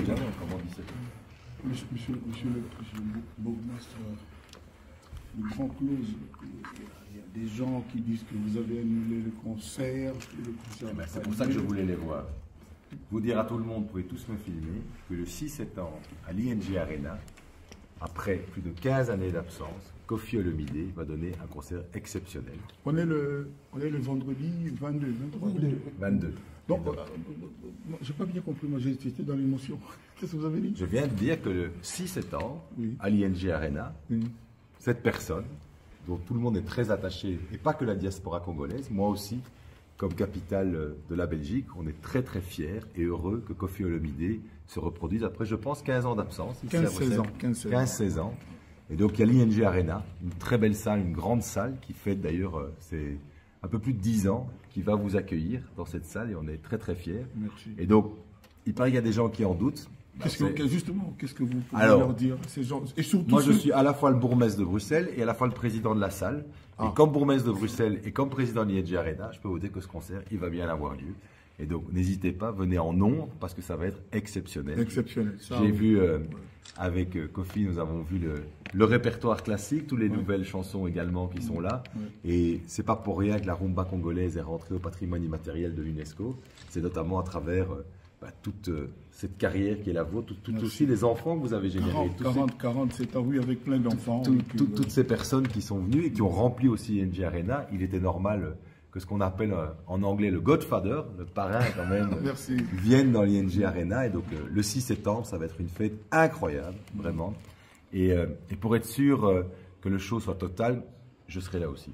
Comment 17 ans? Monsieur le bourgmestre, le grand close, il y a des gens qui disent que vous avez annulé le concert. C'est pour ça que je voulais les voir. Vous dire à tout le monde, vous pouvez tous me filmer, que le 6 septembre, à l'ING Arena, après plus de 15 années d'absence, Koffi Olomidé va donner un concert exceptionnel. On est le vendredi 22. 22. Donc, je n'ai pas bien compris, moi j'étais dans l'émotion. Qu'est-ce que vous avez dit? Je viens de dire que le 6 septembre, oui, à l'ING Arena, oui, cette personne, dont tout le monde est très attaché, et pas que la diaspora congolaise, moi aussi, comme capitale de la Belgique, on est très très fiers et heureux que Koffi Olomidé se reproduise après, je pense, 15 ans d'absence. 15-16 ans. Et donc il y a l'ING Arena, une très belle salle, une grande salle qui fête d'ailleurs, c'est un peu plus de 10 ans, qui va vous accueillir dans cette salle et on est très très fiers. Merci. Et donc, il paraît qu'il y a des gens qui en doutent. Justement, qu'est-ce que vous pouvez leur dire ces gens, et surtout moi, je suis à la fois le bourgmestre de Bruxelles et à la fois le président de la salle. Et comme bourgmestre de Bruxelles et comme président de l'ING Arena, je peux vous dire que ce concert, il va bien avoir lieu. Et donc, n'hésitez pas, venez en nombre parce que ça va être exceptionnel. Exceptionnel. J'ai vu, avec Koffi, nous avons vu le répertoire classique, toutes les nouvelles chansons également qui sont là. Et c'est pas pour rien que la rumba congolaise est rentrée au patrimoine immatériel de l'UNESCO. C'est notamment à travers toute cette carrière qui est la vôtre, tout aussi les enfants que vous avez générés. 47 ans, oui, avec plein d'enfants. Toutes ces personnes qui sont venues et qui ont rempli aussi ING Arena, il était normal que ce qu'on appelle en anglais le Godfather, le parrain quand même, vienne dans l'ING Arena. Et donc le 6 septembre, ça va être une fête incroyable, vraiment. Et pour être sûr que le show soit total, je serai là aussi.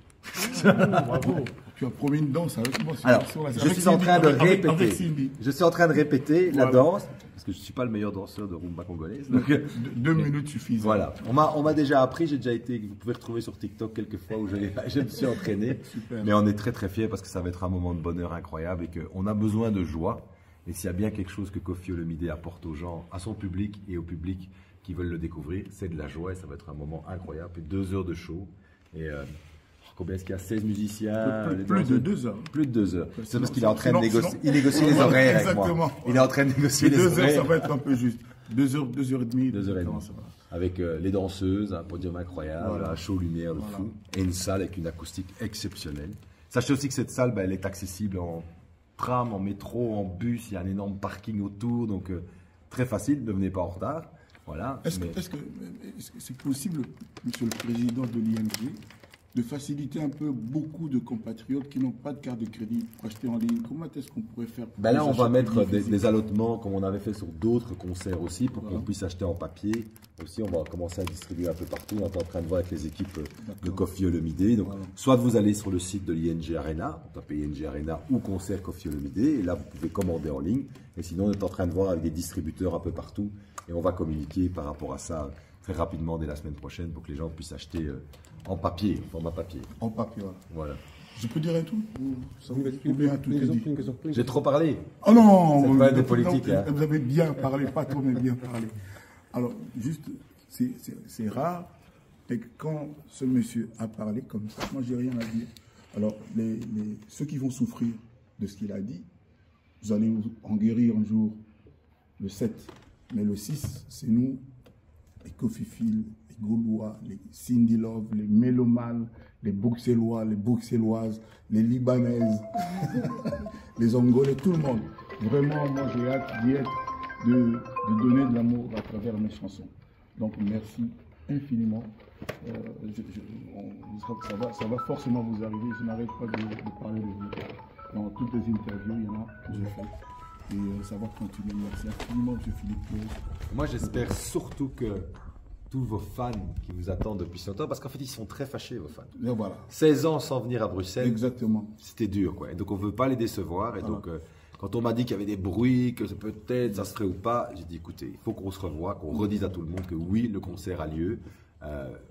Bravo. Tu as promis une danse avec moi. Alors, je suis en train de répéter. Je suis en train de répéter la danse, parce que je ne suis pas le meilleur danseur de rumba congolaise. Donc, 2 minutes suffisent. Voilà. On m'a déjà appris, j'ai déjà été, vous pouvez retrouver sur TikTok quelques fois où je me suis entraîné. Super. Mais on est très très fiers parce que ça va être un moment de bonheur incroyable et qu'on a besoin de joie. Et s'il y a bien quelque chose que Koffi Olomidé apporte aux gens, à son public et au public qui veulent le découvrir, c'est de la joie et ça va être un moment incroyable. Puis 2 heures de show. Et combien est-ce qu'il y a 16 musiciens? Plus de 2 heures. Plus de 2 heures. C'est parce qu'il est en train de négocier. Il négocie les horaires avec moi. Il est en train de négocier les horaires. 2 heures, ça va être un peu juste. 2 heures, 2 heures et demie. 2 heures et demie. Avec les danseuses, un podium incroyable, un show lumière de fou, et une salle avec une acoustique exceptionnelle. Sachez aussi que cette salle, elle est accessible en tram, en métro, en bus. Il y a un énorme parking autour, donc très facile. Ne venez pas en retard. Voilà. Est-ce que c'est possible, Monsieur le Président de l'ING, de faciliter un peu beaucoup de compatriotes qui n'ont pas de carte de crédit pour acheter en ligne? Comment est-ce qu'on pourrait faire pour là, on va mettre des allotements comme on avait fait sur d'autres concerts aussi pour qu'on puisse acheter en papier. Aussi, on va commencer à distribuer un peu partout. On est en train de voir avec les équipes de Koffi Olomidé. Donc, soit vous allez sur le site de l'ING Arena, vous tapez ING Arena ou concert Koffi Olomidé, et là, vous pouvez commander en ligne. Et sinon, on est en train de voir avec des distributeurs un peu partout. Et on va communiquer par rapport à ça très rapidement dès la semaine prochaine pour que les gens puissent acheter en papier, en format papier. En papier, voilà. Je peux dire un tout? J'ai trop parlé. Oh non, c'est pas des politiques. Vous avez bien parlé, pas trop, mais bien parlé. Alors, juste, c'est rare, mais quand ce monsieur a parlé comme ça, moi, j'ai rien à dire. Alors, ceux qui vont souffrir de ce qu'il a dit, vous allez en guérir un jour, le 7. Mais le 6, c'est nous, les Koffi Phil, les Gaulois, les Cindy Love, les Mélomanes, les Bruxellois, les Bruxelloises, les Libanaises, les Angolais, tout le monde. Vraiment, moi, j'ai hâte d'y être, de donner de l'amour à travers mes chansons. Donc, merci infiniment. Ça va forcément vous arriver. Je n'arrête pas de parler de vous. Dans toutes les interviews, il y en a que j'ai fait. Et ça va continuer. Merci infiniment, M. Philippe Claus. Moi, j'espère surtout que tous vos fans qui vous attendent depuis ce temps, parce qu'en fait, ils sont très fâchés, vos fans. Et voilà. 16 ans sans venir à Bruxelles. Exactement. C'était dur, quoi. Et donc, on ne veut pas les décevoir. Et donc, quand on m'a dit qu'il y avait des bruits, que peut-être ça se ferait ou pas, j'ai dit, écoutez, il faut qu'on se revoie, qu'on redise à tout le monde que oui, le concert a lieu.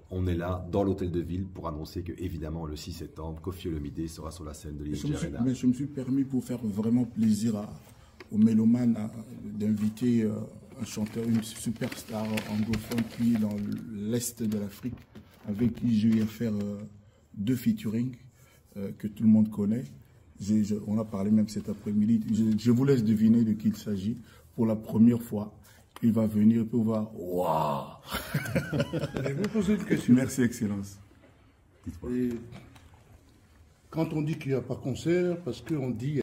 On est là, dans l'hôtel de ville, pour annoncer que, évidemment, le 6 septembre, Koffi Olomidé sera sur la scène de l'ING Arena. Mais je me suis permis, pour faire vraiment plaisir aux mélomanes, d'inviter un chanteur, une superstar anglophone qui est dans l'Est de l'Afrique, avec qui j'ai eu à faire 2 featuring que tout le monde connaît. On a parlé même cet après-midi. Je vous laisse deviner de qui il s'agit. Pour la première fois, il va venir pour voir. Waouh! Je vais vous poser une question. Merci, Excellence. Et quand on dit qu'il n'y a pas concert, parce qu'on dit